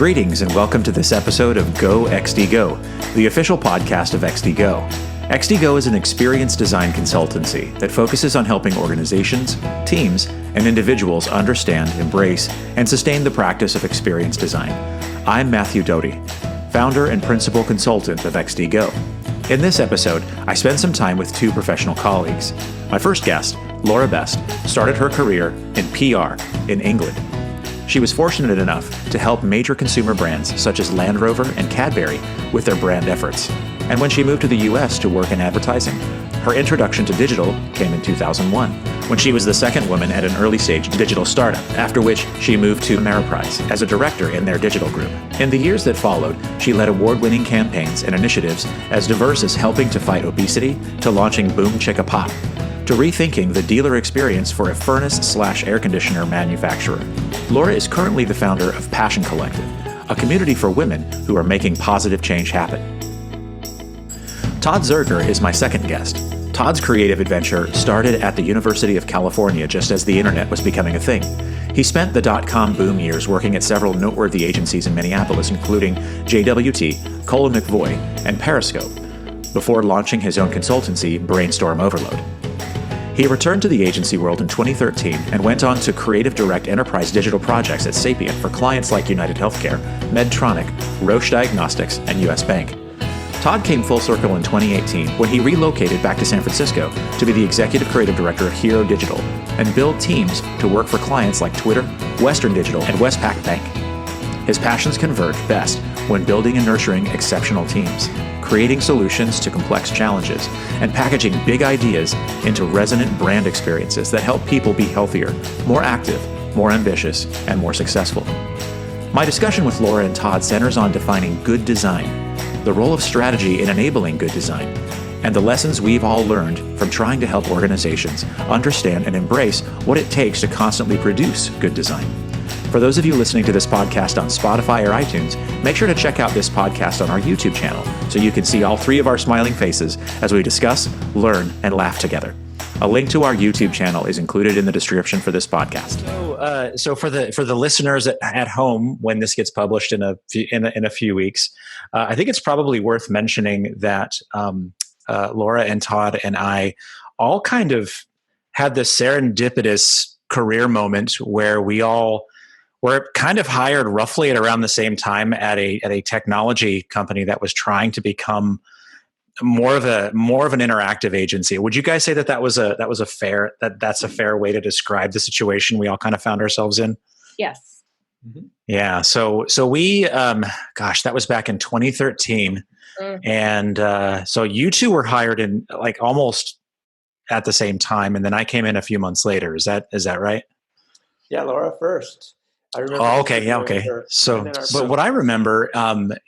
Greetings and welcome to this episode of Go XDGO, the official podcast of XDGO. XDGO is an experience design consultancy that focuses on helping organizations, teams, and individuals understand, embrace, and sustain the practice of experience design. I'm Matthew Doty, founder and principal consultant of XDGO. In this episode, I spend some time with two professional colleagues. My first guest, Laura Best, started her career in PR in England. She was fortunate enough to help major consumer brands such as Land Rover and Cadbury with their brand efforts. And when she moved to the US to work in advertising, her introduction to digital came in 2001, when she was the second woman at an early-stage digital startup, after which she moved to Ameriprise as a director in their digital group. In the years that followed, she led award-winning campaigns and initiatives as diverse as helping to fight obesity to launching Boom Chicka Pop, to rethinking the dealer experience for a furnace/air conditioner manufacturer. Laura is currently the founder of Passion Collective, a community for women who are making positive change happen. Todd Zerger is my second guest. Todd's creative adventure started at the University of California just as the internet was becoming a thing. He spent the dot-com boom years working at several noteworthy agencies in Minneapolis, including JWT, Colin McVoy, and Periscope, before launching his own consultancy, Brainstorm Overload. He returned to the agency world in 2013 and went on to creative direct enterprise digital projects at Sapient for clients like United Healthcare, Medtronic, Roche Diagnostics, and US Bank. Todd came full circle in 2018 when he relocated back to San Francisco to be the executive creative director of Hero Digital and build teams to work for clients like Twitter, Western Digital, and Westpac Bank. His passions converge best when building and nurturing exceptional teams, creating solutions to complex challenges, and packaging big ideas into resonant brand experiences that help people be healthier, more active, more ambitious, and more successful. My discussion with Laura and Todd centers on defining good design, the role of strategy in enabling good design, and the lessons we've all learned from trying to help organizations understand and embrace what it takes to constantly produce good design. For those of you listening to this podcast on Spotify or iTunes, make sure to check out this podcast on our YouTube channel so you can see all three of our smiling faces as we discuss, learn, and laugh together. A link to our YouTube channel is included in the description for this podcast. So for the listeners at home, when this gets published in a few weeks, I think it's probably worth mentioning that Laura and Todd and I all kind of had this serendipitous career moment where we all were kind of hired roughly at around the same time at a technology company that was trying to become more of an interactive agency. Would you guys say that's a fair way to describe the situation we all kind of found ourselves in? Yes. Mm-hmm. Yeah. So we, that was back in 2013. Mm. And so you two were hired in like almost at the same time. And then I came in a few months later. Is that right? Yeah. Laura first. I remember. Oh, okay. Yeah. Okay. So, but what I remember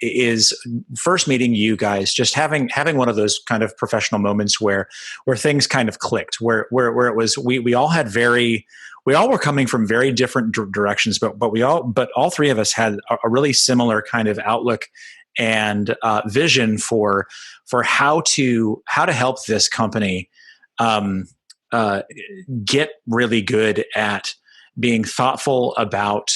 is first meeting you guys, just having one of those kind of professional moments where things kind of clicked, where it was we all were coming from very different directions, but all three of us had a really similar kind of outlook and vision for how to help this company get really good at being thoughtful about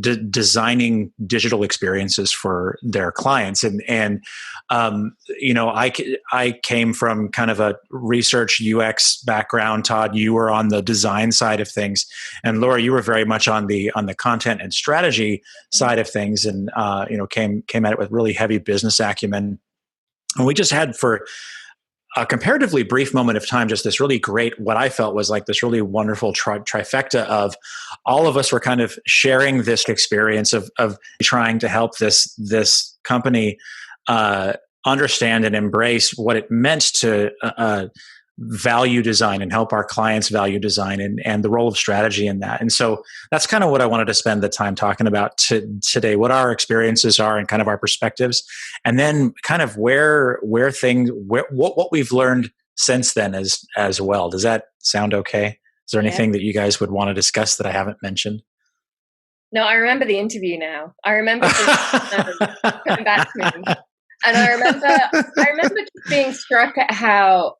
designing digital experiences for their clients. And I came from kind of a research UX background. Todd, you were on the design side of things. And Laura, you were very much on the content and strategy side of things and, came at it with really heavy business acumen. And we just had for a comparatively brief moment of time, just this really great, what I felt was like this really wonderful trifecta of all of us were kind of sharing this experience of trying to help this company understand and embrace what it meant to value design and help our clients value design and the role of strategy in that. And so that's kind of what I wanted to spend the time talking about today, what our experiences are and kind of our perspectives, and then kind of what we've learned since then as well. Does that sound okay? Is there anything that you guys would want to discuss that I haven't mentioned? No, I remember the interview now. I remember coming back to me. And I remember just being struck at how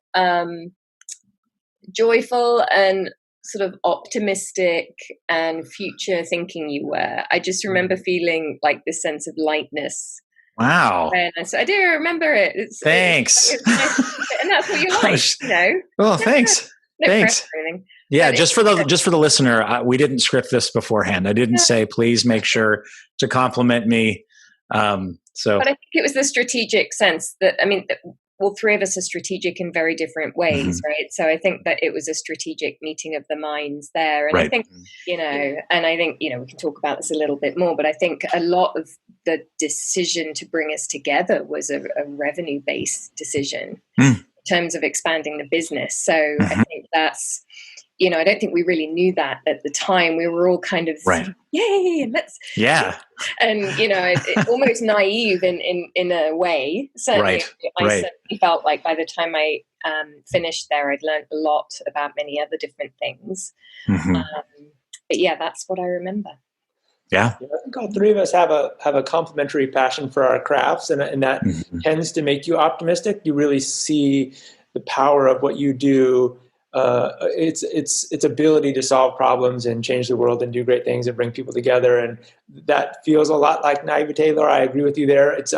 joyful and sort of optimistic and future thinking you were. I just remember feeling like this sense of lightness. Wow. So I do remember it. Thanks. It's nice, and that's what you like, you know. Well, thanks. No Thanks. pressure. Yeah, just for the listener, we didn't script this beforehand. I didn't say please make sure to compliment me. But I think it was the strategic sense that, I mean, all three of us are strategic in very different ways, right? So I think that it was a strategic meeting of the minds there. And I think, we can talk about this a little bit more, but I think a lot of the decision to bring us together was a revenue-based decision in terms of expanding the business. So I think that's, I don't think we really knew that at the time. We were all kind of, yay, and let's, and it's almost naive in a way. Certainly, I certainly felt like by the time I finished there, I'd learned a lot about many other different things. But yeah, that's what I remember. Yeah, I think all three of us have a complementary passion for our crafts, and that tends to make you optimistic. You really see the power of what you do. Its ability to solve problems and change the world and do great things and bring people together, and that feels a lot like naivete. Laura, I agree with you there. It's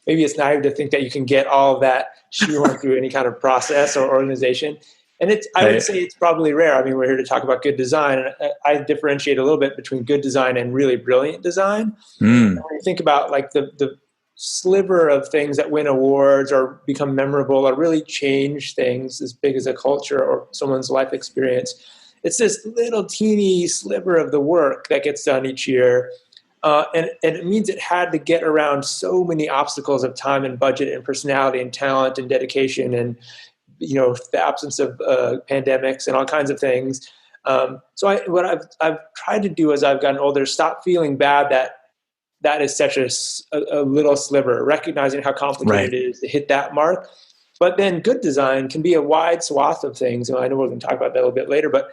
maybe it's naive to think that you can get all of that shoehorned through any kind of process or organization. And I would say it's probably rare. I mean, we're here to talk about good design, and I differentiate a little bit between good design and really brilliant design. When you think about like the sliver of things that win awards or become memorable or really change things as big as a culture or someone's life experience, it's this little teeny sliver of the work that gets done each year. And it means it had to get around so many obstacles of time and budget and personality and talent and dedication and, the absence of pandemics and all kinds of things. So what I've tried to do as I've gotten older, stop feeling bad that is such a little sliver, recognizing how complicated it is to hit that mark. But then good design can be a wide swath of things. And I know we're going to talk about that a little bit later, but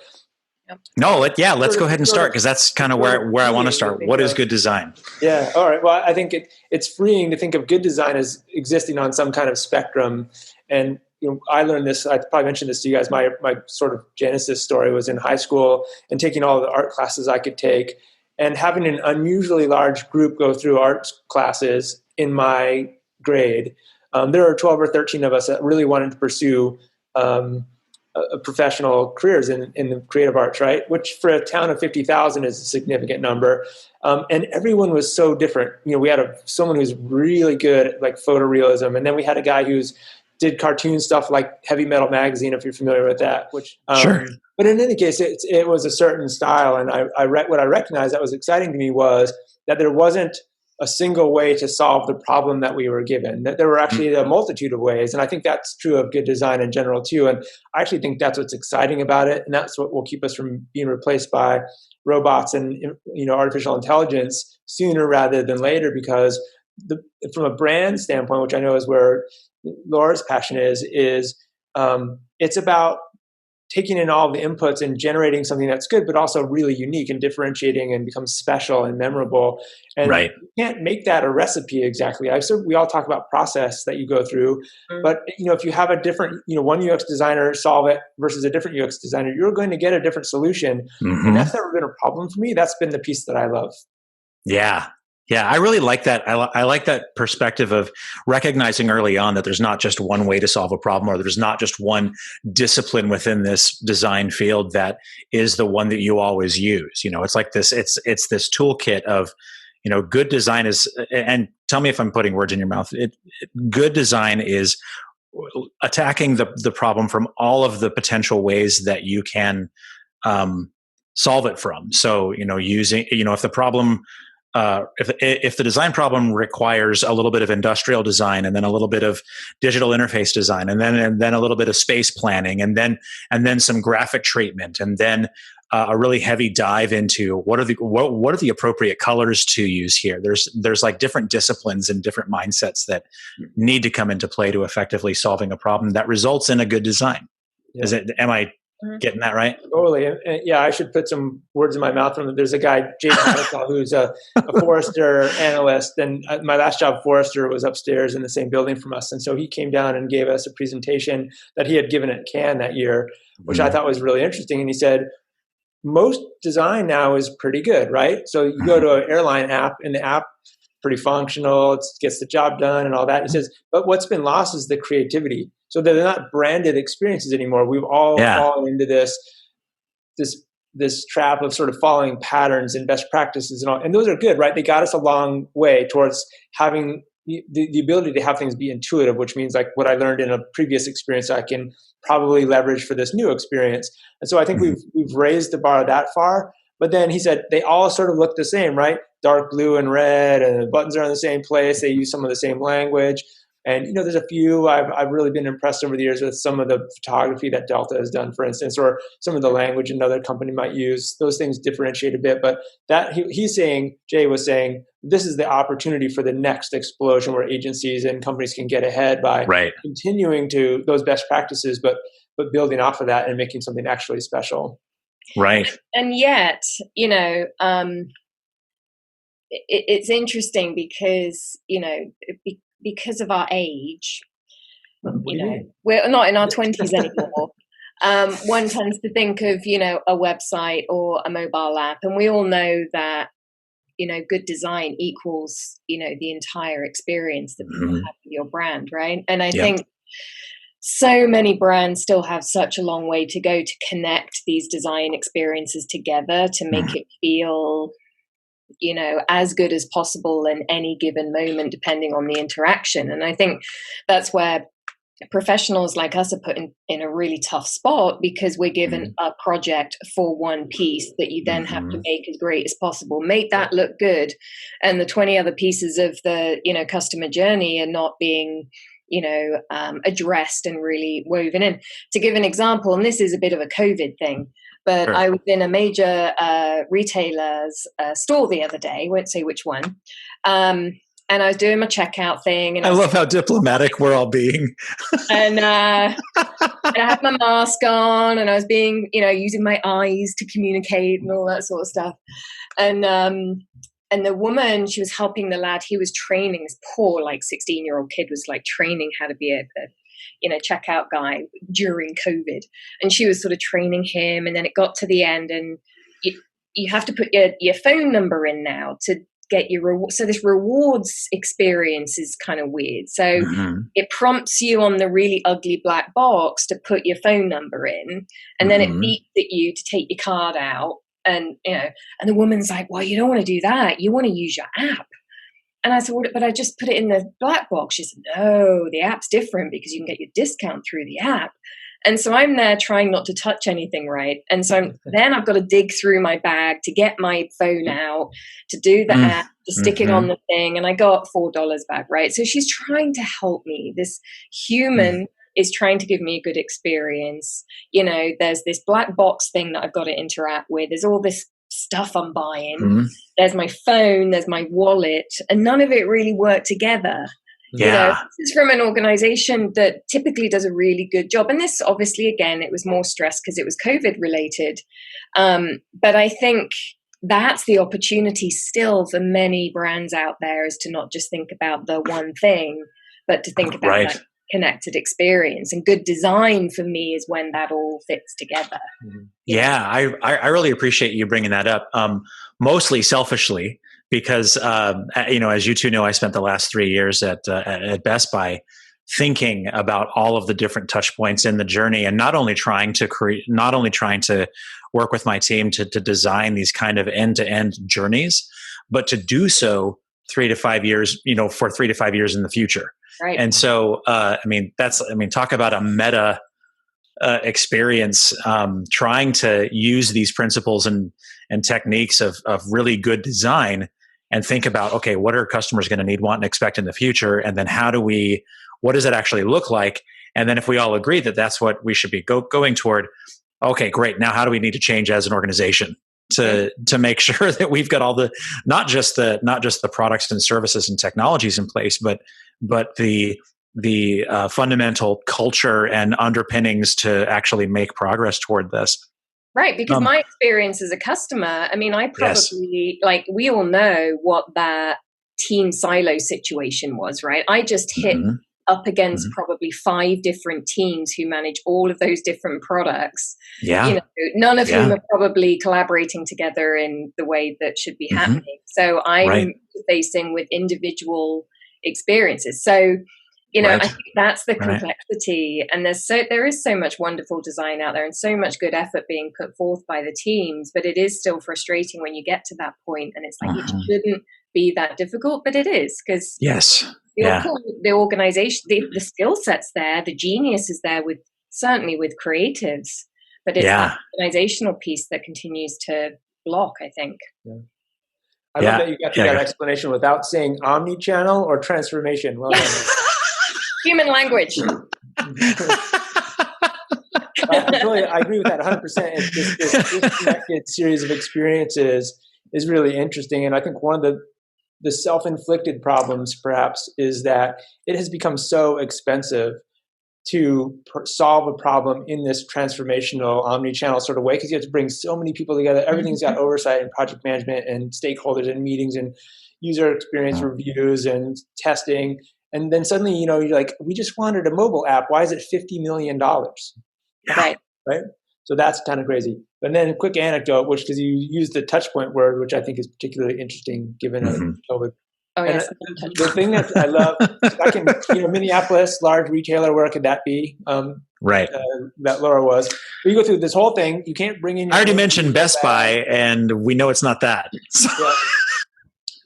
let's go ahead and start, because that's kind of where I want to start. What is good design? Yeah. All right. Well, I think it's freeing to think of good design as existing on some kind of spectrum. And I learned this, I probably mentioned this to you guys, my sort of genesis story was in high school and taking all the art classes I could take and having an unusually large group go through art classes in my grade. There were 12 or 13 of us that really wanted to pursue professional careers in the creative arts, right? Which for a town of 50,000 is a significant number. And everyone was so different. We had someone who's really good at like photorealism. And then we had a guy who's did cartoon stuff like Heavy Metal Magazine, if you're familiar with that. Which, sure. But in any case, it was a certain style, and what I recognized that was exciting to me was that there wasn't a single way to solve the problem that we were given. That there were actually a multitude of ways, and I think that's true of good design in general too. And I actually think that's what's exciting about it, and that's what will keep us from being replaced by robots and artificial intelligence sooner rather than later. Because from a brand standpoint, which I know is where Laura's passion is it's about taking in all the inputs and generating something that's good, but also really unique and differentiating and becomes special and memorable. And you can't make that a recipe exactly. We all talk about process that you go through, but if you have a different, one UX designer solve it versus a different UX designer, you're going to get a different solution. And that's never been a problem for me. That's been the piece that I love. Yeah, I really like that. I like that perspective of recognizing early on that there's not just one way to solve a problem, or there's not just one discipline within this design field that is the one that you always use. It's like this. It's this toolkit of, good design is. And tell me if I'm putting words in your mouth. Good design is attacking the problem from all of the potential ways that you can solve it from. So using if the problem. If the design problem requires a little bit of industrial design, and then a little bit of digital interface design, and then a little bit of space planning, and then some graphic treatment, and then a really heavy dive into what are the appropriate colors to use here. There's like different disciplines and different mindsets that need to come into play to effectively solving a problem that results in a good design. Yeah. Am I getting that right? Totally. And yeah, I should put some words in my mouth. There's a guy, Jason who's a Forrester analyst. And my last job, Forrester, was upstairs in the same building from us. And so he came down and gave us a presentation that he had given at Cannes that year, which I thought was really interesting. And he said, most design now is pretty good, right? So you go to an airline app, and the app pretty functional, it gets the job done and all that. It says, but what's been lost is the creativity. So they're not branded experiences anymore. We've all fallen into this trap of sort of following patterns and best practices and all. And those are good, right? They got us a long way towards having the ability to have things be intuitive, which means like what I learned in a previous experience, I can probably leverage for this new experience. And so I think we've raised the bar that far. But then he said they all sort of look the same, right? Dark blue and red, and the buttons are in the same place. They use some of the same language. And, you know, there's a few I've really been impressed over the years with some of the photography that Delta has done, for instance, or some of the language another company might use. Those things differentiate a bit. But that he's saying, Jay was saying, this is the opportunity for the next explosion where agencies and companies can get ahead by continuing to those best practices, but building off of that and making something actually special. Right. And yet, you know, it's interesting because, you know, because of our age, you know, we're not in our 20s anymore. One tends to think of, you know, a website or a mobile app. And we all know that, you know, good design equals, you know, the entire experience that people have with your brand, right? And I think so many brands still have such a long way to go to connect these design experiences together to make it feel, you know, as good as possible in any given moment, depending on the interaction. And I think that's where professionals like us are put in a really tough spot, because we're given a project for one piece that you then have to make as great as possible, make that look good. And the 20 other pieces of the, you know, customer journey are not being, you know, addressed and really woven in. To give an example, and this is a bit of a COVID thing, but I was in a major retailer's store the other day, won't say which one, and I was doing my checkout thing. And I love how diplomatic we're all being. And I had my mask on, and I was being, you know, using my eyes to communicate and all that sort of stuff. And the woman, she was helping the lad. He was training this poor, like 16-year-old kid was like training how to be a you know, checkout guy during COVID. And she was sort of training him. And then it got to the end, and you have to put your phone number in now to get your reward. So this rewards experience is kind of weird. So it prompts you on the really ugly black box to put your phone number in, and then it beeps at you to take your card out. And, you know, and the woman's like, well, you don't want to do that. You want to use your app. And I said, well, but I just put it in the black box. She said, no, the app's different because you can get your discount through the app. And so I'm there trying not to touch anything, right? And so then I've got to dig through my bag to get my phone out, to do the app, to stick it on the thing. And I got $4 back, right? So she's trying to help me. This human is trying to give me a good experience. You know, there's this black box thing that I've got to interact with. There's all this stuff I'm buying. There's my phone, there's my wallet, and none of it really worked together. Yeah. You know, this is from an organization that typically does a really good job. And this, obviously, again, it was more stress because it was COVID related. But I think that's the opportunity still for many brands out there, is to not just think about the one thing, but to think about that connected experience. And good design for me is when that all fits together. Yeah, I really appreciate you bringing that up, mostly selfishly, because, you know, as you two know, I spent the last 3 years at Best Buy thinking about all of the different touch points in the journey, and not only trying to work with my team to design these kind of end-to-end journeys, but to do so 3 to 5 years, you know, for 3 to 5 years in the future. Right. And so, talk about a meta experience, trying to use these principles and techniques of really good design, and think about, okay, what are customers going to need, want, and expect in the future? And then what does it actually look like? And then if we all agree that that's what we should be going toward, okay, great. Now, how do we need to change as an organization to make sure that we've got all the, not just the products and services and technologies in place, but the fundamental culture and underpinnings to actually make progress toward this. Right, because my experience as a customer, I mean, I probably, like, we all know what that team silo situation was, right? I just hit up against probably 5 different teams who manage all of those different products. Yeah. None of whom are probably collaborating together in the way that should be happening. So I'm facing with individual experiences. So, I think that's the complexity. And there is so much wonderful design out there and so much good effort being put forth by the teams, but it is still frustrating when you get to that point and it's like, it shouldn't be that difficult, but it is, because the organization, the skill set's there, the genius is there certainly with creatives, but it's that organizational piece that continues to block, I think. Yeah. I love that you got to that explanation without saying omni-channel or transformation. Well done. Human language. I agree with that 100%. It's this disconnected series of experiences is really interesting. And I think one of the self-inflicted problems perhaps is that it has become so expensive to solve a problem in this transformational omni-channel sort of way, because you have to bring so many people together. Everything's got oversight and project management and stakeholders and meetings and user experience reviews and testing. And then suddenly, you're like, we just wanted a mobile app. Why is it $50 million? Right. So that's kind of crazy. But then a quick anecdote, because you used the touch point word, which I think is particularly interesting given COVID. Oh, yes. The thing that I love, back in Minneapolis, large retailer, where could that be? That Laura was. But you go through this whole thing. You can't bring in. I already mentioned Best Buy, and we know it's not that. Yeah.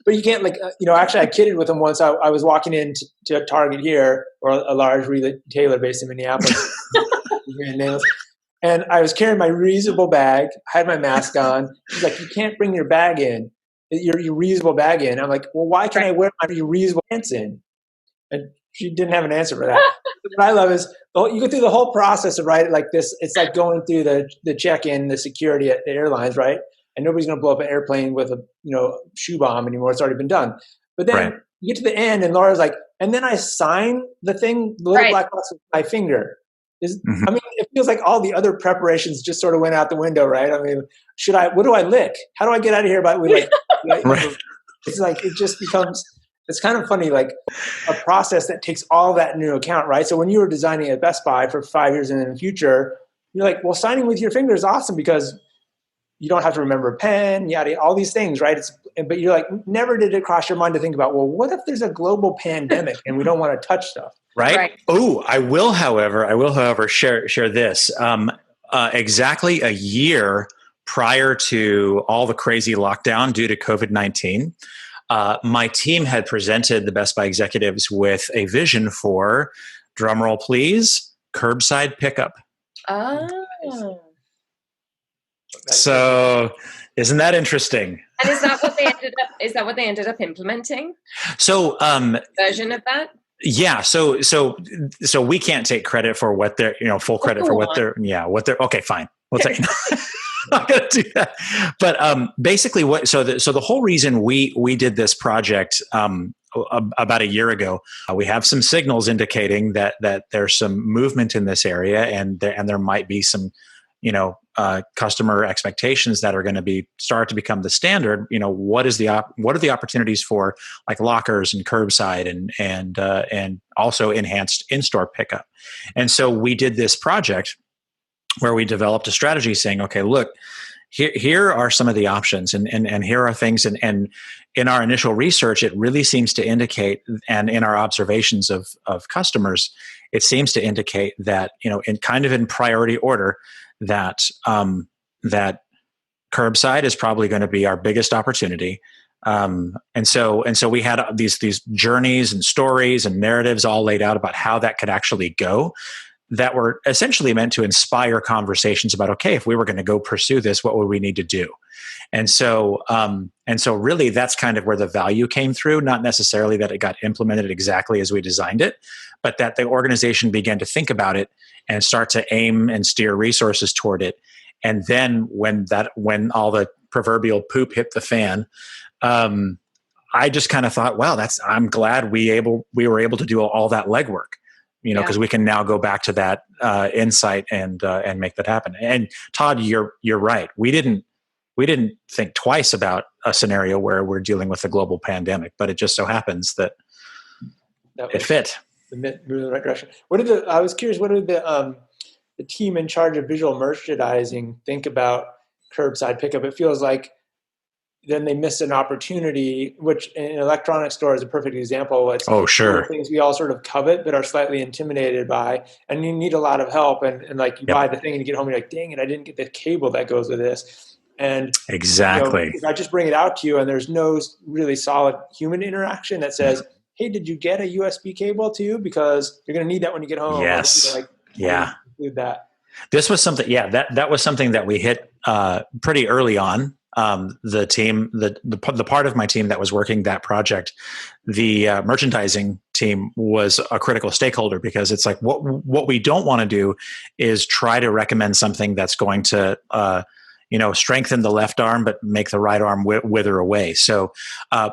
But you can't actually I kidded with him once. I was walking into a Target here, or a large retailer based in Minneapolis. And I was carrying my reusable bag, I had my mask on. He's like, you can't bring your bag in, your reusable bag in. I'm like, well, why can't I wear my reusable pants in? And she didn't have an answer for that. What I love is you go through the whole process of like this. It's like going through the check-in, the security at the airlines, right? And nobody's going to blow up an airplane with a shoe bomb anymore. It's already been done. But then you get to the end, and Laura's like, and then I sign the thing, the little black box with my finger. I mean, it feels like all the other preparations just sort of went out the window, right? I mean, what do I lick? How do I get out of here? It's like, it just becomes, it's kind of funny, like a process that takes all that into account, right? So when you were designing at Best Buy for 5 years in the future, you're like, well, signing with your finger is awesome because you don't have to remember a pen, yada, all these things, right? But you're like, never did it cross your mind to think about, well, what if there's a global pandemic and we don't want to touch stuff? Right. Oh, I will, however, share this. Exactly a year prior to all the crazy lockdown due to COVID-19, my team had presented the Best Buy executives with a vision for, drumroll please, curbside pickup. Oh. So, isn't that interesting? And is that what they ended up implementing? So, version of that. Yeah. So we can't take credit for what they're, full credit for what they're, okay, fine. We'll take, not going to do that. But, basically so the whole reason we did this project, about a year ago, we have some signals indicating that there's some movement in this area, and there might be some, customer expectations that are going to start to become the standard. What are the opportunities for like lockers and curbside and also enhanced in-store pickup? And so we did this project where we developed a strategy saying, okay, look, here are some of the options, and here are things. And in our initial research, it really seems to indicate, and in our observations of customers, it seems to indicate that, in priority order, that curbside is probably going to be our biggest opportunity. And so we had these journeys and stories and narratives all laid out about how that could actually go, that were essentially meant to inspire conversations about, okay, if we were going to go pursue this, what would we need to do? And so really that's kind of where the value came through, not necessarily that it got implemented exactly as we designed it, but that the organization began to think about it and start to aim and steer resources toward it. And then when all the proverbial poop hit the fan, I just kind of thought, wow, I'm glad we were able to do all that legwork, because we can now go back to that insight and make that happen. And Todd, you're right. We didn't think twice about a scenario where we're dealing with a global pandemic, but it just so happens that it fit. moving in the right direction. I was curious, what did the team in charge of visual merchandising think about curbside pickup? It feels like then they missed an opportunity, which in an electronics store is a perfect example. It's things we all sort of covet but are slightly intimidated by, and you need a lot of help. And like you buy the thing and you get home and you're like, dang it, I didn't get the cable that goes with this. And exactly, if I just bring it out to you and there's no really solid human interaction that says, hey, did you get a USB cable too? Because you're going to need that when you get home. Yes. Include that. This was something, that was something that we hit pretty early on. The team, the part of my team that was working that project, the merchandising team was a critical stakeholder, because it's like what we don't want to do is try to recommend something that's going to strengthen the left arm but make the right arm wither away. So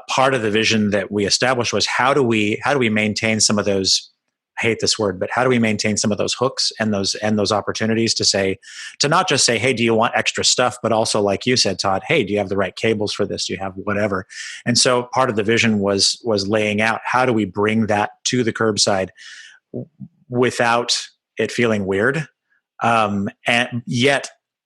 part of the vision that we established was how do we maintain some of those, I hate this word, but how do we maintain some of those hooks and those opportunities to not just say, hey, do you want extra stuff? But also, like you said, Todd, hey, do you have the right cables for this? Do you have whatever? And so part of the vision was laying out, how do we bring that to the curbside without it feeling weird,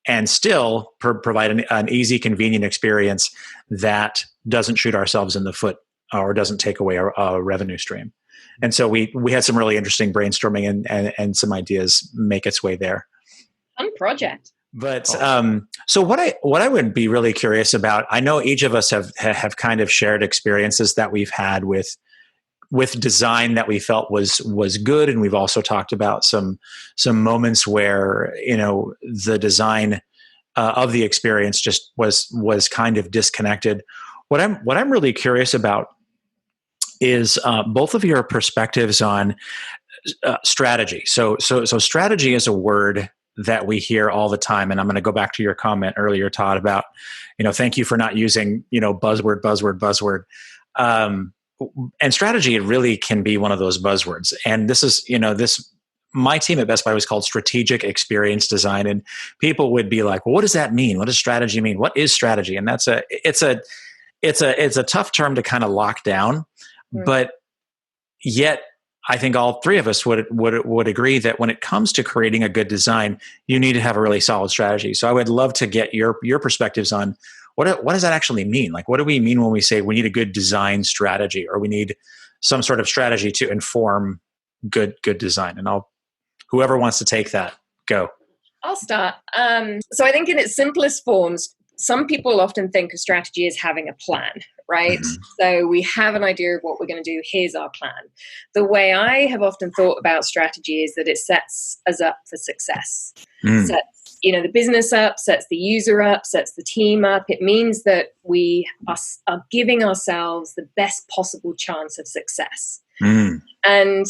and still provide an easy, convenient experience that doesn't shoot ourselves in the foot or doesn't take away our revenue stream. And so we had some really interesting brainstorming and some ideas make its way there. Fun project. But so what I would be really curious about, I know each of us have kind of shared experiences that we've had with design that we felt was good, and we've also talked about some moments where the design of the experience just was kind of disconnected. What I'm really curious about is both of your perspectives on strategy. So strategy is a word that we hear all the time, and I'm going to go back to your comment earlier, Todd, about thank you for not using buzzword. And strategy, it really can be one of those buzzwords. And this is my team at Best Buy was called strategic experience design, and people would be like, well, what does that mean? What does strategy mean? What is strategy? And it's a tough term to kind of lock down. But yet, I think all three of us would agree that when it comes to creating a good design, you need to have a really solid strategy. So I would love to get your perspectives on what does that actually mean? Like, what do we mean when we say we need a good design strategy, or we need some sort of strategy to inform good design? And whoever wants to take that, go. I'll start. So I think in its simplest forms, some people often think of strategy as having a plan, right? Mm-hmm. So we have an idea of what we're going to do. Here's our plan. The way I have often thought about strategy is that it sets us up for success. Sets, the business up, sets the user up, sets the team up. It means that we are giving ourselves the best possible chance of success. And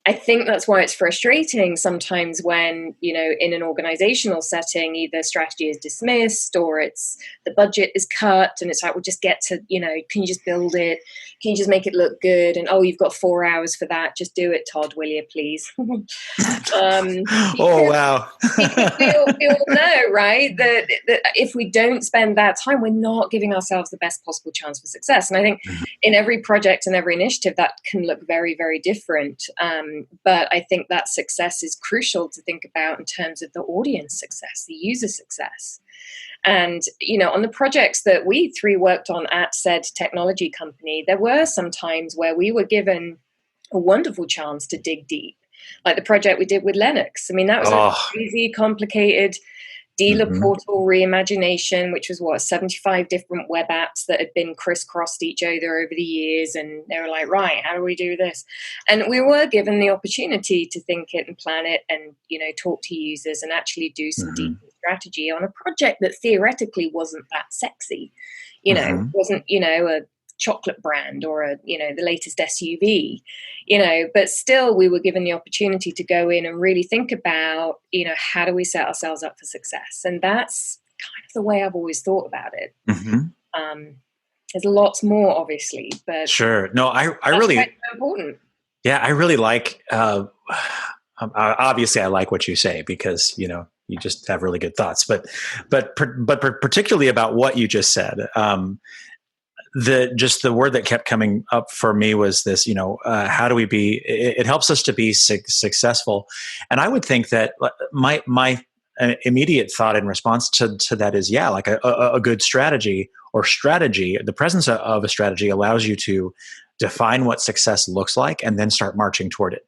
I think that's why it's frustrating sometimes when, in an organizational setting, either strategy is dismissed or it's the budget is cut, and it's like, we'll just get to, can you just build it? Can you just make it look good? And, you've got 4 hours for that. Just do it, Todd, will you, please? Oh, wow. we all know, right, that if we don't spend that time, we're not giving ourselves the best possible chance for success. And I think in every project and every initiative, that can look very, very different. But I think that success is crucial to think about in terms of the audience success, the user success. And, on the projects that we three worked on at said technology company, there were some times where we were given a wonderful chance to dig deep. Like the project we did with Lennox. I mean, that was a crazy, complicated dealer portal reimagination, which was 75 different web apps that had been crisscrossed each other over the years. And they were like, right, how do we do this? And we were given the opportunity to think it and plan it and, talk to users and actually do some deep strategy on a project that theoretically wasn't that sexy. Wasn't, a chocolate brand or the latest SUV, but still we were given the opportunity to go in and really think about, how do we set ourselves up for success? And that's kind of the way I've always thought about it. There's lots more, obviously, but sure. No, I really important. Yeah, I really like. Obviously, I like what you say because you just have really good thoughts. But particularly about what you just said. the word that kept coming up for me was this, how do we be, it helps us to be successful. And I would think that my immediate thought in response to that is, like a good strategy the presence of a strategy allows you to define what success looks like and then start marching toward it.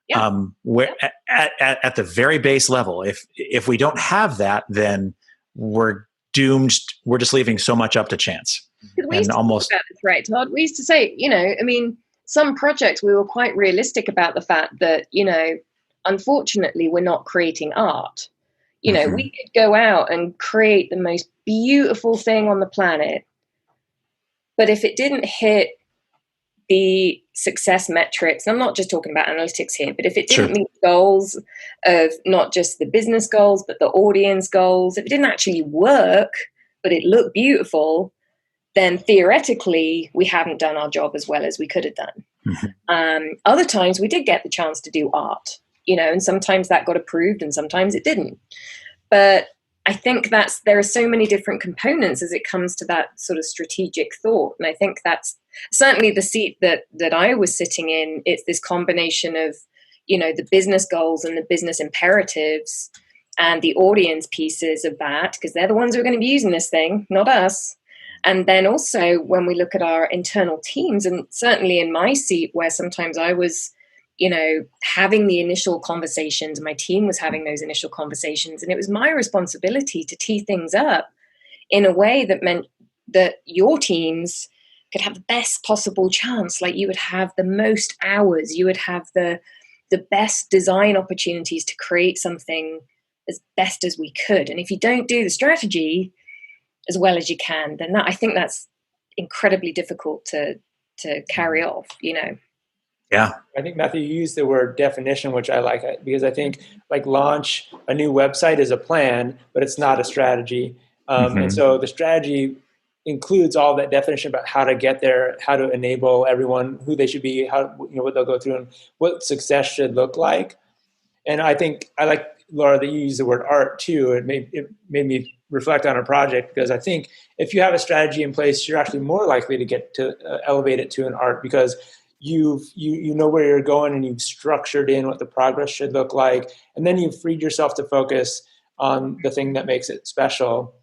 Yeah. Where at the very base level, if we don't have that, then we're doomed. We're just leaving so much up to chance. We used to talk about this, right, Todd? We used to say, some projects we were quite realistic about the fact that, unfortunately, we're not creating art. We could go out and create the most beautiful thing on the planet, but if it didn't hit the success metrics, and I'm not just talking about analytics here, but if it didn't meet goals of not just the business goals, but the audience goals, if it didn't actually work, but it looked beautiful, then theoretically we haven't done our job as well as we could have done. Mm-hmm. Other times we did get the chance to do art, and sometimes that got approved and sometimes it didn't. But I think there are so many different components as it comes to that sort of strategic thought. And I think that's certainly the seat that I was sitting in. It's this combination of, the business goals and the business imperatives and the audience pieces of that, because they're the ones who are going to be using this thing, not us. And then also when we look at our internal teams, and certainly in my seat where sometimes I was, having the initial conversations, my team was having those initial conversations, and it was my responsibility to tee things up in a way that meant that your teams could have the best possible chance. Like you would have the most hours, you would have the best design opportunities to create something as best as we could. And if you don't do the strategy as well as you can, then I think that's incredibly difficult to carry off, Yeah. I think, Matthew, you used the word definition, which I like, because I think launch a new website is a plan, but it's not a strategy. And so the strategy includes all that definition about how to get there, how to enable everyone, who they should be, how, what they'll go through and what success should look like. And I think I like, Laura, that you use the word art too. It made me reflect on a project, because I think if you have a strategy in place, you're actually more likely to get to elevate it to an art, because you know where you're going and you've structured in what the progress should look like. And then you've freed yourself to focus on the thing that makes it special.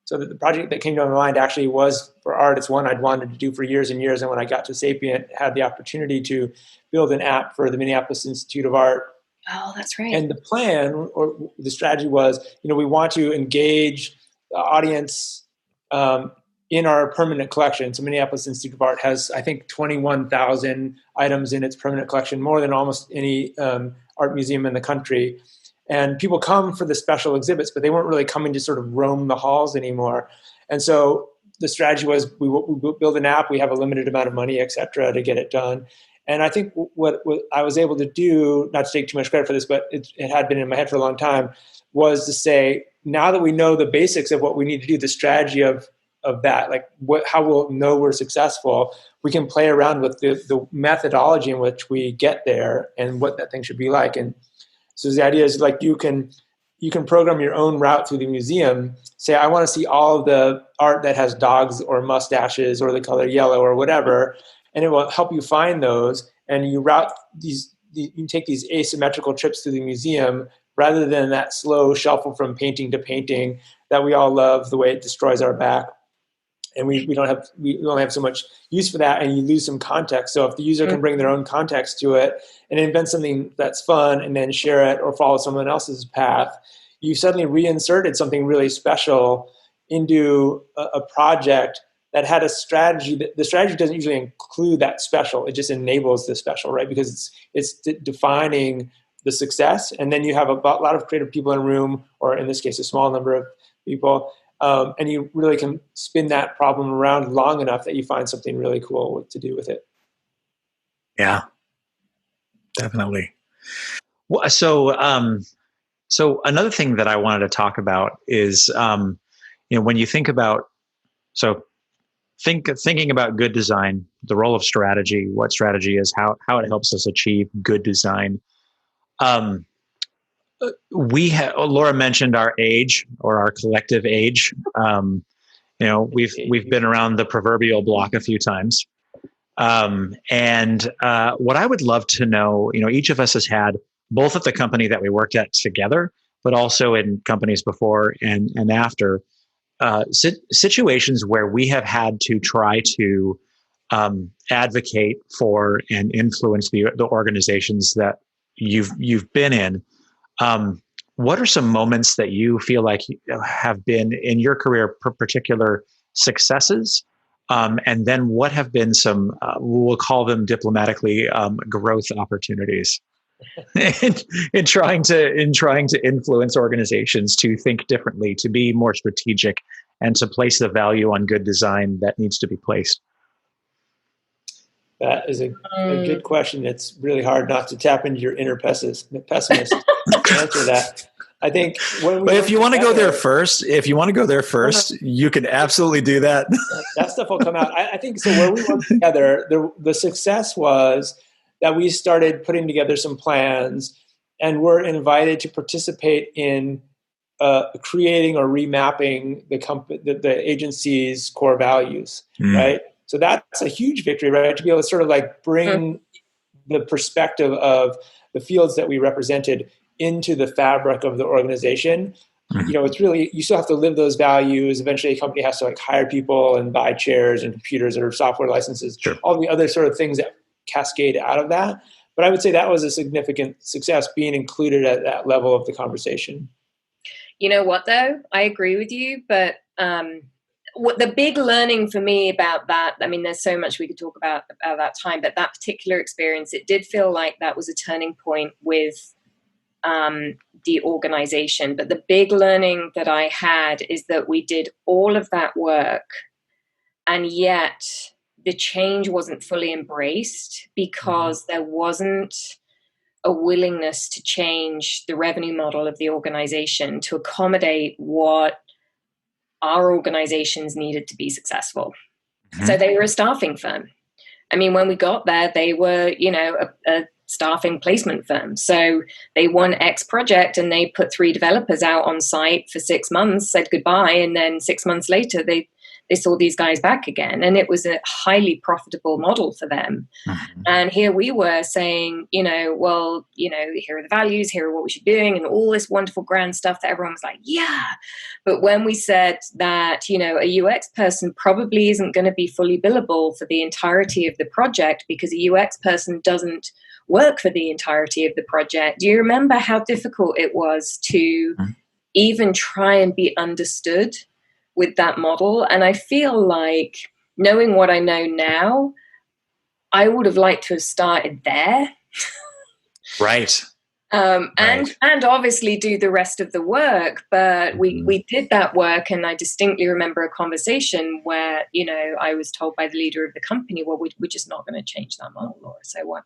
So the project that came to my mind actually was for art. It's one I'd wanted to do for years and years. And when I got to Sapient, had the opportunity to build an app for the Minneapolis Institute of Art. Oh, that's right. And the plan or the strategy was, we want to engage the audience in our permanent collection. So Minneapolis Institute of Art has, I think, 21,000 items in its permanent collection, more than almost any art museum in the country. And people come for the special exhibits, but they weren't really coming to sort of roam the halls anymore. And so the strategy was we build an app, we have a limited amount of money, et cetera, to get it done. And I think what I was able to do, not to take too much credit for this, but it had been in my head for a long time, was to say, now that we know the basics of what we need to do, the strategy of that, how we'll know we're successful, we can play around with the methodology in which we get there and what that thing should be like. And so the idea is you can program your own route through the museum. Say, I want to see all of the art that has dogs or mustaches or the color yellow or whatever, and it will help you find those. And you route you take these asymmetrical trips through the museum rather than that slow shuffle from painting to painting that we all love, the way it destroys our back. And we don't have so much use for that, and you lose some context. So if the user can bring their own context to it and invent something that's fun and then share it or follow someone else's path, you suddenly reinserted something really special into a project that had a strategy. The strategy doesn't usually include that special. It just enables the special, right? Because it's defining the success. And then you have a lot of creative people in a room, or in this case, a small number of people. And you really can spin that problem around long enough that you find something really cool to do with it. Yeah, definitely. Well, so another thing that I wanted to talk about is, when you think about, thinking about good design, the role of strategy, what strategy is, how it helps us achieve good design. Laura mentioned our age, or our collective age. we've been around the proverbial block a few times. And what I would love to know, each of us has had, both at the company that we worked at together, but also in companies before and after, situations where we have had to try to advocate for and influence the organizations that you've been in. What are some moments that you feel like have been in your career particular successes? And then what have been some, we'll call them diplomatically, growth opportunities in trying to influence organizations to think differently, to be more strategic, and to place the value on good design that needs to be placed? That is a good question. It's really hard not to tap into your inner pessimist to answer that. I think but if you want to go there first, you can absolutely do that. That stuff will come out. I think so. Where we worked together, the success was that we started putting together some plans and were invited to participate in creating or remapping the agency's core values, right? So that's a huge victory, right? To be able to sort of like bring the perspective of the fields that we represented into the fabric of the organization. It's really, you still have to live those values. Eventually a company has to like hire people and buy chairs and computers or software licenses, all the other sort of things that cascade out of that. But I would say that was a significant success, being included at that level of the conversation. You know what, though? I agree with you, but what the big learning for me about that, I mean, there's so much we could talk about that time, but that particular experience, it did feel like that was a turning point with the organization. But the big learning that I had is that we did all of that work, and yet the change wasn't fully embraced because there wasn't a willingness to change the revenue model of the organization to accommodate what our organizations needed to be successful. So they were a staffing firm. I mean, when we got there, they were, a staffing placement firm. So they won X project and they put 3 developers out on site for 6 months, said goodbye. And then 6 months later, they saw these guys back again. And it was a highly profitable model for them. And here we were saying, here are the values, here are what we should be doing, and all this wonderful grand stuff that everyone was like, yeah. But when we said that, a UX person probably isn't going to be fully billable for the entirety of the project because a UX person doesn't work for the entirety of the project. Do you remember how difficult it was to even try and be understood with that model? And I feel like, knowing what I know now, I would have liked to have started there. Right. And obviously do the rest of the work. But we did that work, and I distinctly remember a conversation where, I was told by the leader of the company, well, we're just not going to change that model, Laura. So what,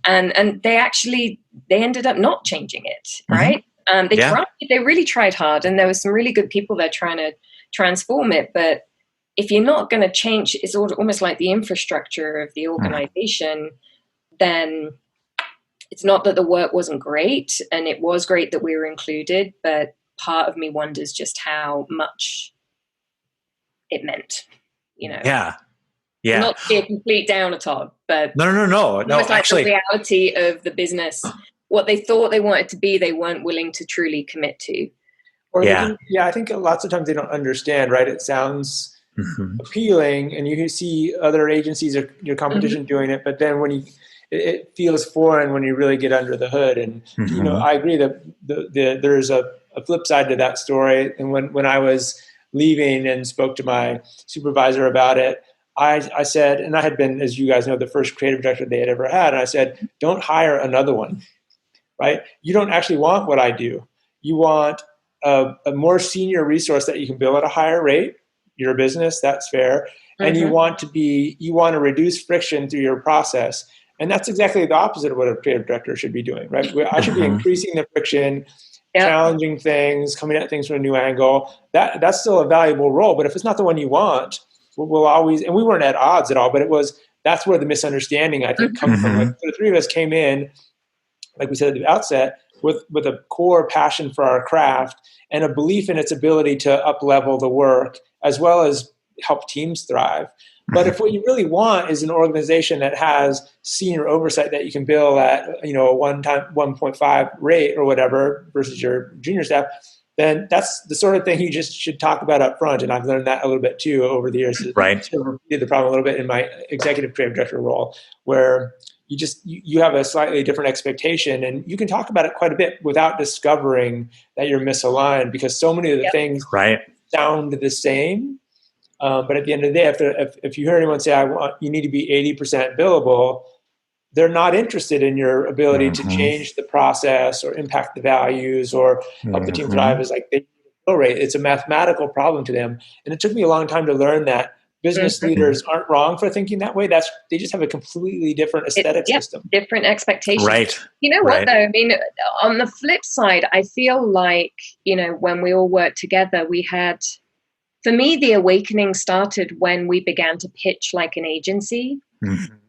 and they ended up not changing it, right? They really tried hard, and there were some really good people there trying to transform it. But if you're not going to change, it's almost like the infrastructure of the organization, then it's not that the work wasn't great, and it was great that we were included, but part of me wonders just how much it meant, Yeah. Not to be a complete downer, Todd, but no. Almost like actually, the reality of the business, what they thought they wanted to be, they weren't willing to truly commit to. I think lots of times they don't understand, right? It sounds appealing, and you can see other agencies or your competition doing it, but then when it feels foreign when you really get under the hood. And I agree that there's a flip side to that story. And when I was leaving and spoke to my supervisor about it, I said, and I had been, as you guys know, the first creative director they had ever had, and I said, don't hire another one, right? You don't actually want what I do. You want a more senior resource that you can bill at a higher rate. You're a business, that's fair. And you want to reduce friction through your process. And that's exactly the opposite of what a creative director should be doing, right? I should be increasing the friction, challenging things, coming at things from a new angle. That's still a valuable role. But if it's not the one you want, we'll always, and we weren't at odds at all, but that's where the misunderstanding, I think, comes from. Like, the 3 of us came in, like we said at the outset, with a core passion for our craft and a belief in its ability to up-level the work as well as help teams thrive. But if what you really want is an organization that has senior oversight that you can bill at, a 1.5 rate or whatever versus your junior staff, then that's the sort of thing you just should talk about up front. And I've learned that a little bit too over the years. Right. I repeated the problem a little bit in my executive creative director role, where you have a slightly different expectation, and you can talk about it quite a bit without discovering that you're misaligned, because so many of the things sound the same. But at the end of the day, if you hear anyone say, you need to be 80% billable, they're not interested in your ability to change the process or impact the values or help the team thrive. Is like they need a bill rate. It's a mathematical problem to them. And it took me a long time to learn that business leaders aren't wrong for thinking that way. They just have a completely different aesthetic system. Different expectations. Right. You know what, though? I mean, on the flip side, I feel like, when we all worked together, we had, for me, the awakening started when we began to pitch like an agency.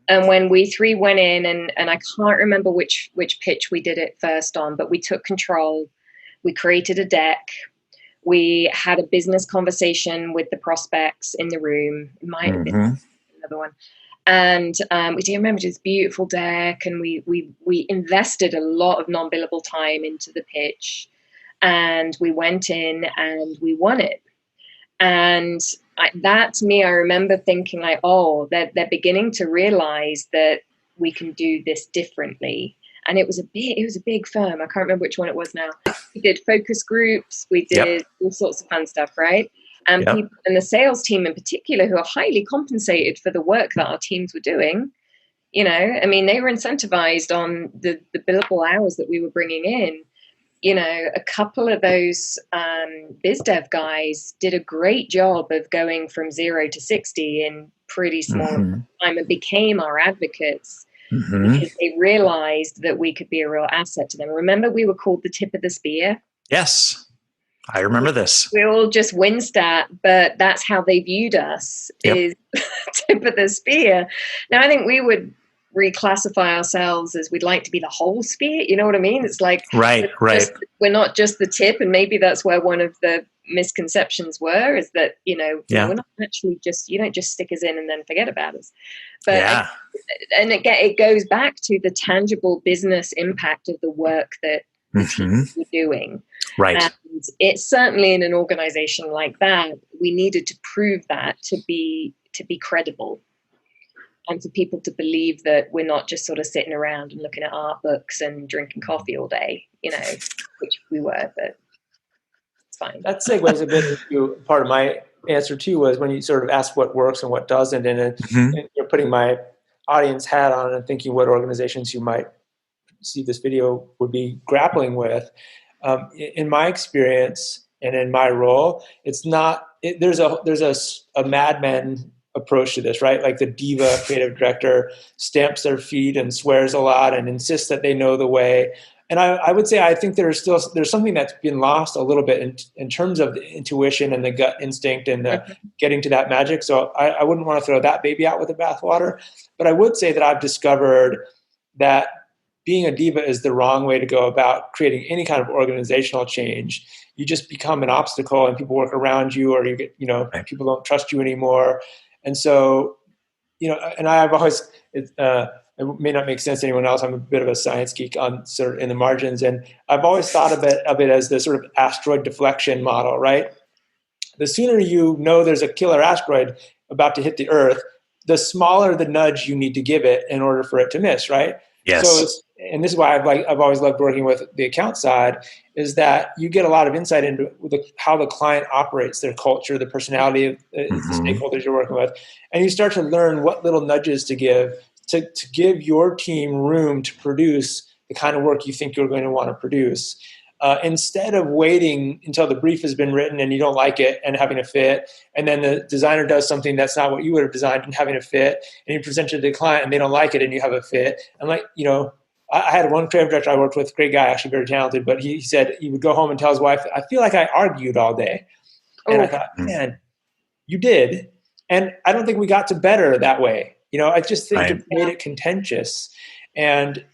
And when we three went in, and I can't remember which pitch we did it first on, but we took control. We created a deck. We had a business conversation with the prospects in the room. It might have been another one. And we do remember this beautiful deck, and we invested a lot of non-billable time into the pitch. And we went in and we won it. And that, to me, I remember thinking like, oh, they're beginning to realize that we can do this differently. And it was a big firm. I can't remember which one it was now. We did focus groups. We did all sorts of fun stuff, right? And people, and the sales team in particular, who are highly compensated for the work that our teams were doing, they were incentivized on the billable hours that we were bringing in. A couple of those biz dev guys did a great job of going from 0 to 60 in pretty small time and became our advocates because they realized that we could be a real asset to them. Remember, we were called the tip of the spear? Yes, I remember this. We all just winced at, but that's how they viewed us, is tip of the spear. Now, I think we would reclassify ourselves as we'd like to be the whole spear. You know what I mean? It's like we're not just the tip, and maybe that's where one of the misconceptions were, is that we're not actually just, you don't just stick us in and then forget about us. But and it goes back to the tangible business impact of the work that we're doing. Right. And it's certainly in an organization like that, we needed to prove that to be credible. And for people to believe that we're not just sort of sitting around and looking at art books and drinking coffee all day, which we were, but it's fine. That segues a bit into part of my answer too, was when you sort of ask what works and what doesn't, and you're putting my audience hat on and thinking what organizations you might see this video would be grappling with. In my experience and in my role, it's not. There's a madman approach to this, right? Like the diva creative director stamps their feet and swears a lot and insists that they know the way. And I would say I think there's something that's been lost a little bit in terms of the intuition and the gut instinct and the getting to that magic. So I wouldn't want to throw that baby out with the bathwater. But I would say that I've discovered that being a diva is the wrong way to go about creating any kind of organizational change. You just become an obstacle, and people work around you, or you get, people don't trust you anymore. And so, and I've always, it may not make sense to anyone else. I'm a bit of a science geek on sort of in the margins. And I've always thought of it as the sort of asteroid deflection model, right? The sooner you know there's a killer asteroid about to hit the Earth, the smaller the nudge you need to give it in order for it to miss, right? Yes. So and this is why I've always loved working with the account side, is that you get a lot of insight into how the client operates, their culture, the personality of the stakeholders you're working with. And you start to learn what little nudges to give your team room to produce the kind of work you think you're going to want to produce. Instead of waiting until the brief has been written and you don't like it and having a fit, and then the designer does something that's not what you would have designed and having a fit, and you present it to the client and they don't like it and you have a fit. And I had one creative director I worked with, great guy, actually very talented, but he said he would go home and tell his wife, I feel like I argued all day. And I thought, man, you did. And I don't think we got to better that way. I just think it made it contentious. And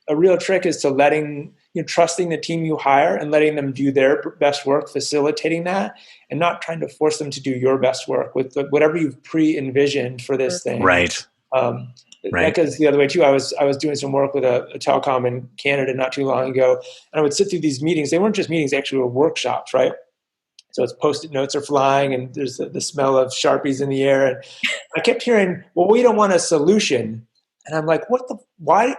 a real trick is to letting trusting the team you hire and letting them do their best work, facilitating that, and not trying to force them to do your best work with whatever you've pre-envisioned for this thing. Right. That goes the other way too. I was doing some work with a telecom in Canada not too long ago, and I would sit through these meetings. They weren't just meetings; they actually were workshops, right? So it's Post-it notes are flying, and there's the smell of Sharpies in the air. And I kept hearing, "Well, we don't want a solution," and I'm like, why?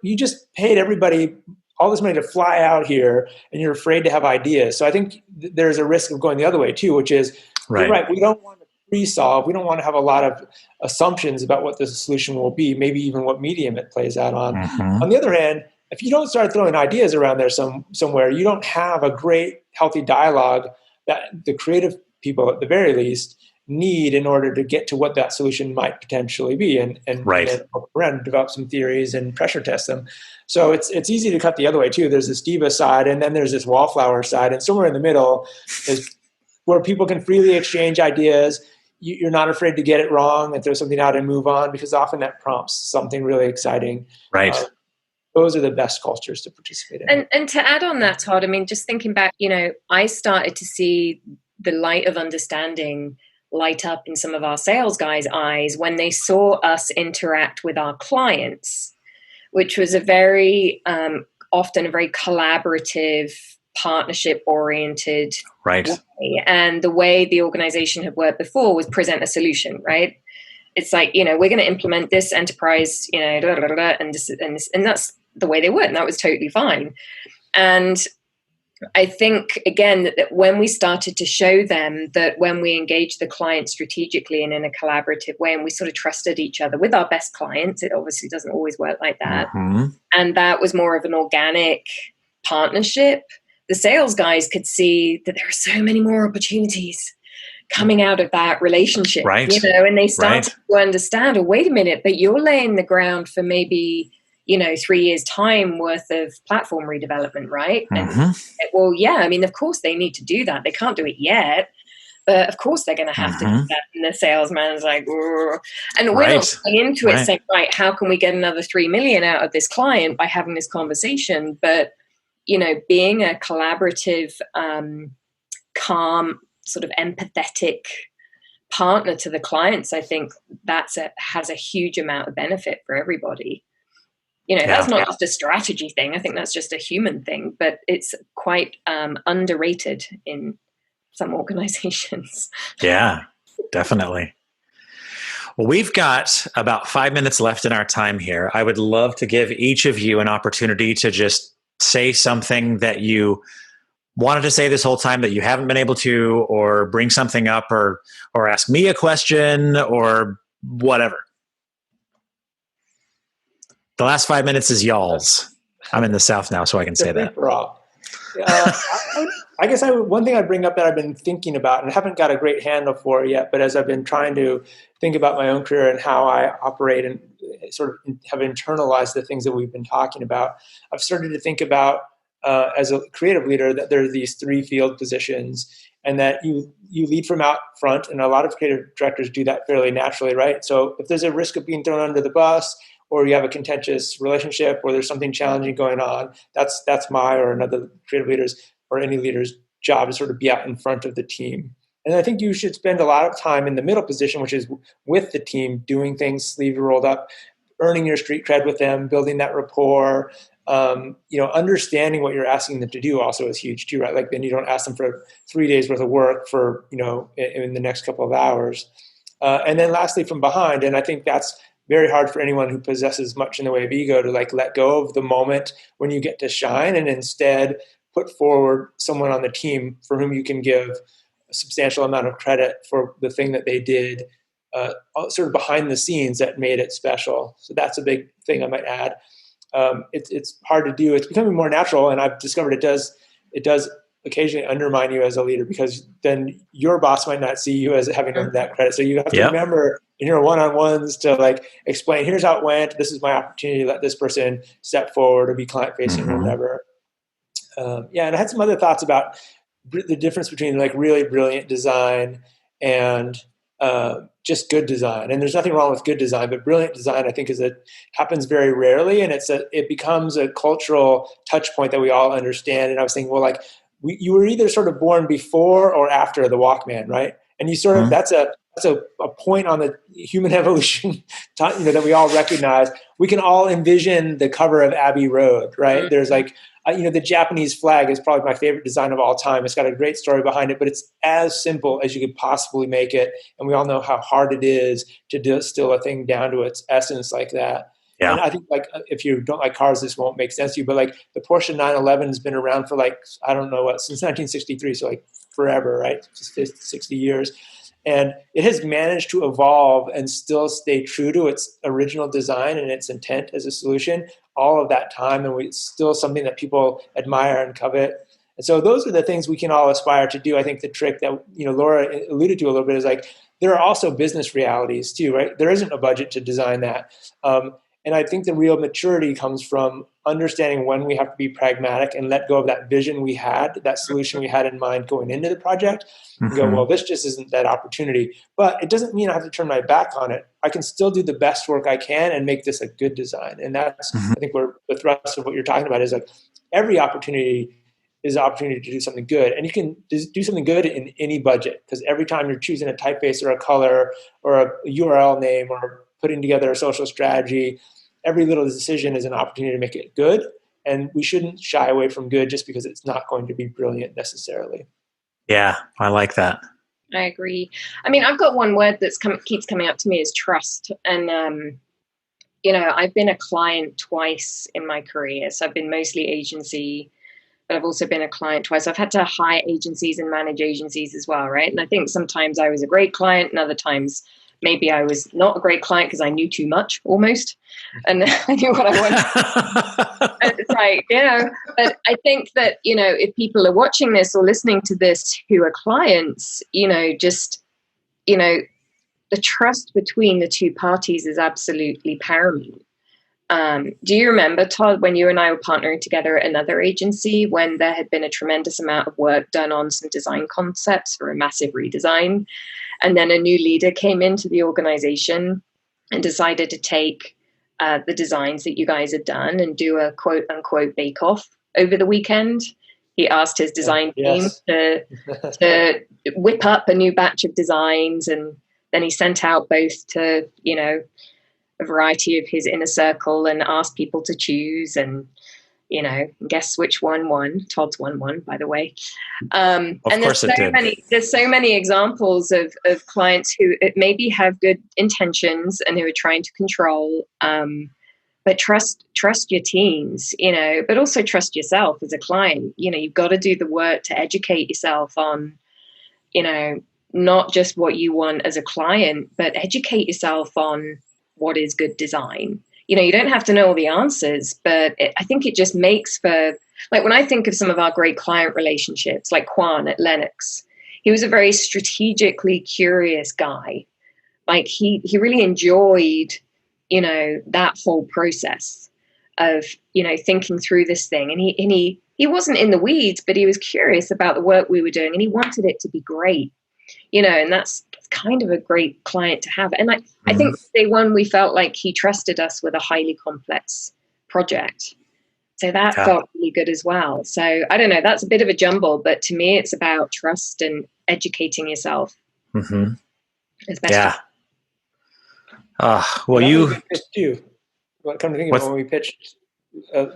You just paid everybody all this money to fly out here, and you're afraid to have ideas. So I think there's a risk of going the other way too, which is, you're right. We don't want to pre-solve. We don't want to have a lot of assumptions about what the solution will be, maybe even what medium it plays out on. On the other hand, if you don't start throwing ideas around there somewhere, you don't have a great, healthy dialogue that the creative people, at the very least, need in order to get to what that solution might potentially be, and develop some theories and pressure test them. So it's easy to cut the other way too. There's this diva side, and then there's this wallflower side, and somewhere in the middle is where people can freely exchange ideas. You're not afraid to get it wrong and throw something out and move on, because often that prompts something really exciting. Right. Those are the best cultures to participate in. And to add on that, Todd, I mean, just thinking back, I started to see the light of understanding light up in some of our sales guys' eyes when they saw us interact with our clients, which was a very, often a very collaborative, partnership-oriented way. And the way the organization had worked before was present a solution, right? It's like, we're going to implement this enterprise, and that's the way they would, and that was totally fine. And I think, again, that when we started to show them that when we engaged the client strategically and in a collaborative way, and we sort of trusted each other with our best clients, it obviously doesn't always work like that. And that was more of an organic partnership. The sales guys could see that there are so many more opportunities coming out of that relationship, and they started to understand, wait a minute, but you're laying the ground for maybe, 3 years time worth of platform redevelopment, right? And well, yeah, I mean, of course they need to do that. They can't do it yet, but of course they're going to have to do that. And the salesman's like, "Urgh." And we're not going into it saying, right, how can we get another 3 million out of this client by having this conversation? But, being a collaborative, calm, sort of empathetic partner to the clients, I think has a huge amount of benefit for everybody. That's not just a strategy thing. I think that's just a human thing, but it's quite underrated in some organizations. Yeah, definitely. Well, we've got about 5 minutes left in our time here. I would love to give each of you an opportunity to just say something that you wanted to say this whole time that you haven't been able to, or bring something up, or ask me a question, or whatever. The last 5 minutes is y'all's. I'm in the South now, so I can say that. I guess one thing I'd bring up that I've been thinking about and haven't got a great handle for yet, but as I've been trying to think about my own career and how I operate and sort of have internalized the things that we've been talking about, I've started to think about as a creative leader that there are these 3 field positions, and that you lead from out front, and a lot of creative directors do that fairly naturally, right? So if there's a risk of being thrown under the bus, or you have a contentious relationship, or there's something challenging going on, that's my or another creative leader's or any leader's job, to sort of be out in front of the team. And I think you should spend a lot of time in the middle position, which is with the team, doing things sleeves rolled up, earning your street cred with them, building that rapport. Understanding what you're asking them to do also is huge too, right? Like, then you don't ask them for 3 days worth of work for, in the next couple of hours. And then lastly, from behind, and I think that's very hard for anyone who possesses much in the way of ego to let go of the moment when you get to shine, and instead put forward someone on the team for whom you can give a substantial amount of credit for the thing that they did, sort of behind the scenes, that made it special. So that's a big thing I might add. It's hard to do. It's becoming more natural, and I've discovered it does occasionally undermine you as a leader, because then your boss might not see you as having earned that credit. So you have to remember in your one-on-ones to explain, here's how it went. This is my opportunity to let this person step forward or be client-facing or whatever. And I had some other thoughts about the difference between really brilliant design and just good design. And there's nothing wrong with good design, but brilliant design, I think, happens very rarely, and it becomes a cultural touch point that we all understand. And I was thinking, well, like you were either sort of born before or after the Walkman, right? And you sort of that's a point on the human evolution, that we all recognize. We can all envision the cover of Abbey Road, right? Mm-hmm. There's like, the Japanese flag is probably my favorite design of all time. It's got a great story behind it, but it's as simple as you could possibly make it. And we all know how hard it is to distill a thing down to its essence like that. Yeah. And I think, like, if you don't like cars, this won't make sense to you, but like the Porsche 911 has been around for like, I don't know what, since 1963. So like forever, right? Just 60 years. And it has managed to evolve and still stay true to its original design and its intent as a solution all of that time. And it's still something that people admire and covet. And so those are the things we can all aspire to do. I think the trick that, Laura alluded to a little bit is like, there are also business realities too, right? There isn't a budget to design that. And I think the real maturity comes from understanding when we have to be pragmatic and let go of that vision we had, that solution we had in mind going into the project, and go, well, this just isn't that opportunity. But it doesn't mean I have to turn my back on it. I can still do the best work I can and make this a good design. And that's, I think, where the thrust of what you're talking about is like every opportunity is an opportunity to do something good. And you can do something good in any budget, because every time you're choosing a typeface or a color or a URL name or putting together a social strategy, every little decision is an opportunity to make it good. And we shouldn't shy away from good just because it's not going to be brilliant necessarily. Yeah, I like that. I agree. I mean, I've got one word that's keeps coming up to me is trust. And, I've been a client twice in my career. So I've been mostly agency, but I've also been a client twice. I've had to hire agencies and manage agencies as well, right? And I think sometimes I was a great client and other times maybe I was not a great client because I knew too much almost. And I knew what I wanted. And it's like, but I think that, if people are watching this or listening to this who are clients, the trust between the two parties is absolutely paramount. Do you remember, Todd, when you and I were partnering together at another agency, when there had been a tremendous amount of work done on some design concepts for a massive redesign, and then a new leader came into the organization and decided to take the designs that you guys had done and do a quote unquote bake off over the weekend? He asked his design team to whip up a new batch of designs, and then he sent out both to, a variety of his inner circle and asked people to choose, and guess which one won. Todd's won, by the way. Of course it did. There's so many examples of clients who maybe have good intentions and who are trying to control, but trust your teams, but also trust yourself as a client. You've got to do the work to educate yourself on, not just what you want as a client, but educate yourself on what is good design. You don't have to know all the answers, but I think it just makes for, like, when I think of some of our great client relationships, like Quan at Lennox, he was a very strategically curious guy. Like he really enjoyed, that whole process of, thinking through this thing. And he wasn't in the weeds, but he was curious about the work we were doing and he wanted it to be great, and that's kind of a great client to have. And I think day one, we felt like he trusted us with a highly complex project. So that felt really good as well. So I don't know, that's a bit of a jumble, but to me, it's about trust and educating yourself. Mm-hmm. As best well, you come to think of it, when we pitched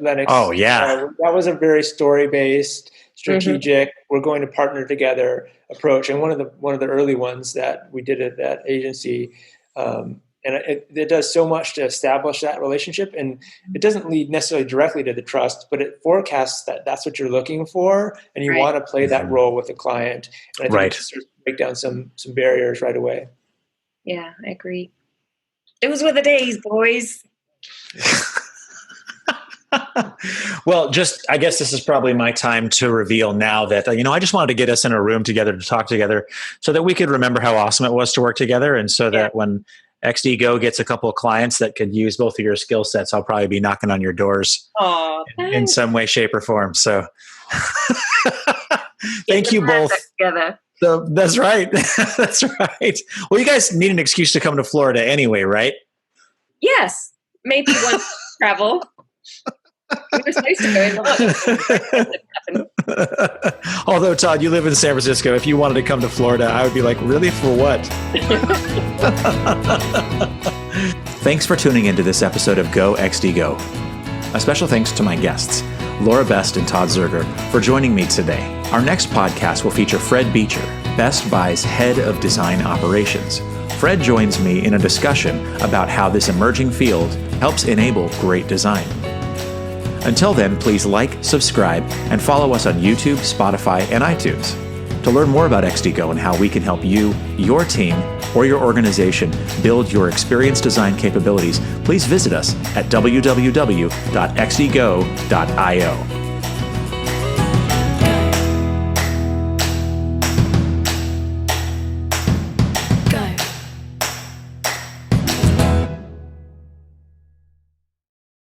Lennox. Oh yeah. That was a very story-based, strategic, we're going to partner together approach. And one of the early ones that we did at that agency, and it does so much to establish that relationship. And it doesn't lead necessarily directly to the trust, but it forecasts that that's what you're looking for. And you want to play that role with the client. And I think it starts to break down some barriers right away. Yeah, I agree. Those were the days, boys. Well, I guess this is probably my time to reveal now that, I just wanted to get us in a room together to talk together so that we could remember how awesome it was to work together. And so that when XDGO gets a couple of clients that could use both of your skill sets, I'll probably be knocking on your doors in some way, shape, or form. So thank you both. So that's right. That's right. Well, you guys need an excuse to come to Florida anyway, right? Yes. Maybe once travel. We were supposed to go in March. Although, Todd, you live in San Francisco. If you wanted to come to Florida, I would be like, really? For what? Thanks for tuning into this episode of Go XDGO. A special thanks to my guests, Laura Best and Todd Zerger, for joining me today. Our next podcast will feature Fred Beecher, Best Buy's Head of Design Operations. Fred joins me in a discussion about how this emerging field helps enable great design. Until then, please like, subscribe, and follow us on YouTube, Spotify, and iTunes. To learn more about XDGO and how we can help you, your team, or your organization build your experience design capabilities, please visit us at www.xdgo.io.